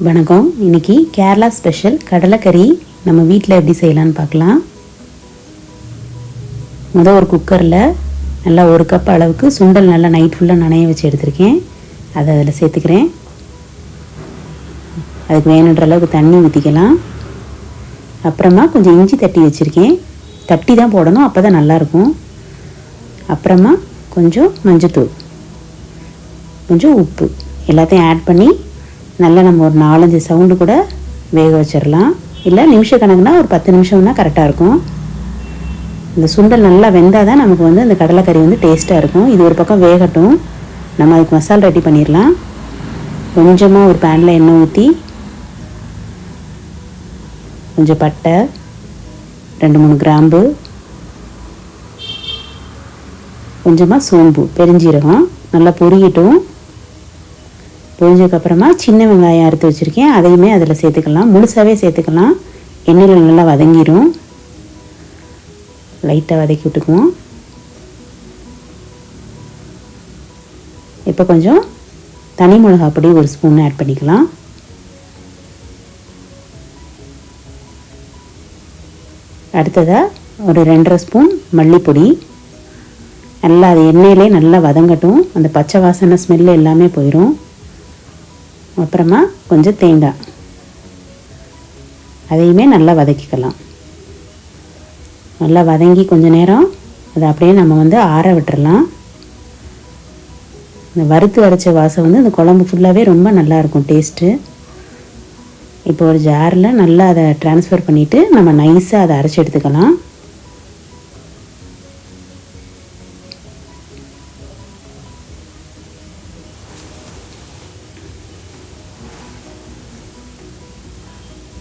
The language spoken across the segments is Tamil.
வணக்கம். இன்றைக்கி கேரளா ஸ்பெஷல் கடலை கறி நம்ம வீட்டில் எப்படி செய்யலான்னு பார்க்கலாம். ஒரு குக்கரில் நல்லா 1 கப் அளவுக்கு சுண்டல் நல்லா நைட் ஃபுல்லாக நனைய வச்சு எடுத்துருக்கேன். அதை அதில் சேர்த்துக்கிறேன். அதுக்கு வேணுன்ற அளவுக்கு தண்ணி ஊற்றிக்கலாம். அப்புறமா கொஞ்சம் இஞ்சி தட்டி வச்சுருக்கேன். தட்டி தான் போடணும், அப்போ தான் நல்லாயிருக்கும். அப்புறமா கொஞ்சம் மஞ்சத்தூள், கொஞ்சம் உப்பு எல்லாத்தையும் ஆட் பண்ணி நல்லா நம்ம ஒரு 4-5 சவுண்டு கூட வேக வச்சிடலாம். இல்லை நிமிஷ கணக்குனா ஒரு 10 நிமிஷம்னா கரெக்டாக இருக்கும். இந்த சுண்டல் நல்லா வெந்தால் தான் நமக்கு இந்த கடலைக்கறி டேஸ்ட்டாக இருக்கும். இது ஒரு பக்கம் வேகட்டும், நம்ம அதுக்கு மசாலா ரெடி பண்ணிடலாம். கொஞ்சமாக ஒரு பேனில் எண்ணெய் ஊற்றி கொஞ்சம் பட்டை, 2-3 கிராம்பு, கொஞ்சமாக சோம்பு, பெருஞ்சீரகம் நல்லா பொரியட்டும். பொரிஞ்சதுக்கப்புறமா சின்ன வெங்காயம் அறுத்து வச்சுருக்கேன், அதையுமே அதில் சேர்த்துக்கலாம். முழுசாகவே சேர்த்துக்கலாம், எண்ணெயில் நல்லா வதங்கிடும். லைட்டாக வதக்கி விட்டுக்குவோம். இப்போ கொஞ்சம் தனி மிளகாய் பொடி 1 ஸ்பூன் ஆட் பண்ணிக்கலாம். அடுத்ததாக ஒரு 2.5 ஸ்பூன் மல்லிப்பொடி. நல்லா அது எண்ணெயிலே நல்லா வதங்கட்டும், அந்த பச்சை வாசனை ஸ்மெல்லு எல்லாமே போயிடும். அப்புறமா கொஞ்சம் தேங்காய், அதையுமே நல்லா வதக்கிக்கலாம். நல்லா வதங்கி கொஞ்சம் நேரம் அதை அப்படியே நம்ம ஆற விட்டுறலாம். இந்த வறுத்து அரைச்ச வாசம் இந்த குழம்பு ஃபுல்லாகவே ரொம்ப நல்லாயிருக்கும் டேஸ்ட்டு. இப்போ ஒரு ஜாரில் நல்லா அதை ட்ரான்ஸ்ஃபர் பண்ணிவிட்டு நம்ம நைஸாக அதை அரைச்சி எடுத்துக்கலாம்.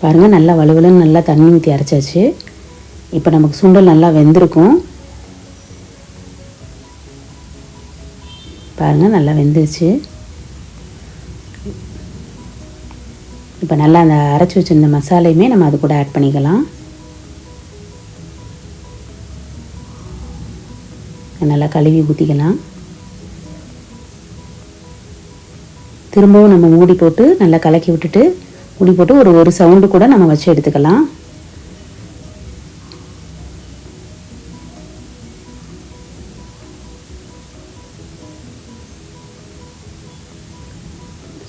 பாருங்கள், நல்லா வலுவலுன்னு நல்லா தண்ணி ஊற்றி அரைச்சாச்சு. இப்போ நமக்கு சுண்டல் நல்லா வெந்திருக்கும். பாருங்கள், நல்லா வெந்துருச்சு. இப்போ நல்லா அந்த அரைச்சி வச்சுருந்த மசாலையுமே நம்ம அது கூட ஆட் பண்ணிக்கலாம். நல்லா கழுவி ஊற்றிக்கலாம். திரும்பவும் நம்ம மூடி போட்டு நல்லா கலக்கி விட்டுட்டு மூடி போட்டு ஒரு சவுண்டு கூட நம்ம வச்சு எடுத்துக்கலாம்.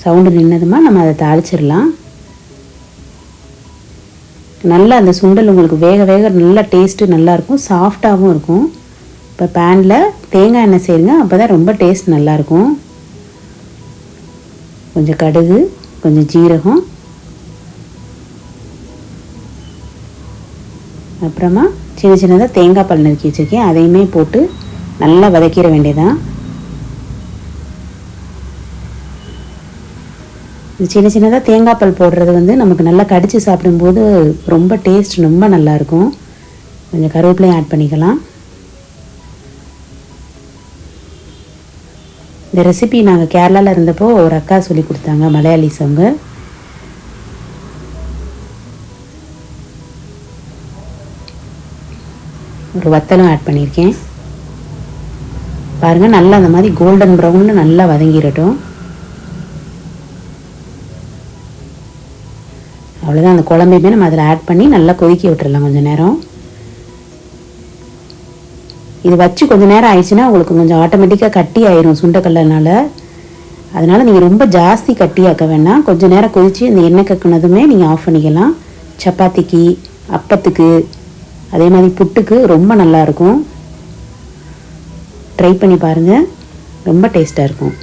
சவுண்டு நின்னதுமா நம்ம அதை தாளிச்சிடலாம். நல்லா அந்த சுண்டல் உங்களுக்கு வேக வேக நல்லா டேஸ்ட்டு நல்லாயிருக்கும், சாஃப்டாகவும் இருக்கும். இப்போ பேனில் தேங்காய் எண்ணெய் சேருங்க, அப்போ தான் ரொம்ப டேஸ்ட் நல்லாயிருக்கும். கொஞ்சம் கடுகு, கொஞ்சம் ஜீரகம், அப்புறமா சின்ன சின்னதாக தேங்காய் பால் நறுக்கி வச்சுருக்கேன், அதையுமே போட்டு நல்லா வதக்கிட வேண்டியதான். இந்த சின்ன சின்னதாக தேங்காய் பால் போடுறது நமக்கு நல்லா கடித்து சாப்பிடும்போது ரொம்ப டேஸ்ட் ரொம்ப நல்லாயிருக்கும். கொஞ்சம் கருவேப்பிலையும் ஆட் பண்ணிக்கலாம். இந்த ரெசிபி நாங்கள் கேரளாவில் இருந்தப்போ ஒரு அக்கா சொல்லி கொடுத்தாங்க, மலையாளிஸ் அவங்க. ஒரு வத்தலும் ஆட் பண்ணியிருக்கேன். பாருங்கள், நல்லா அந்த மாதிரி கோல்டன் ப்ரௌனில் நல்லா வதங்கிடட்டும். அவ்வளோதான், அந்த குழம்பையுமே நம்ம அதில் ஆட் பண்ணி நல்லா கொதிக்க விட்டுறலாம் கொஞ்சம் நேரம். இது வச்சு கொஞ்சம் நேரம் ஆயிடுச்சுன்னா உங்களுக்கு கொஞ்சம் ஆட்டோமேட்டிக்காக கட்டி ஆயிரும் சுண்டக்கல்லைனால. அதனால் நீங்கள் ரொம்ப ஜாஸ்தி கட்டியாக்க வேண்டாம். கொஞ்சம் நேரம் கொதித்து இந்த எண்ணெய் கக்குனதுமே நீங்கள் ஆஃப் பண்ணிக்கலாம். சப்பாத்திக்கு, அப்பத்துக்கு, அதே மாதிரி புட்டுக்கு ரொம்ப நல்லாயிருக்கும். ட்ரை பண்ணி பாருங்கள், ரொம்ப டேஸ்ட்டாக இருக்கும்.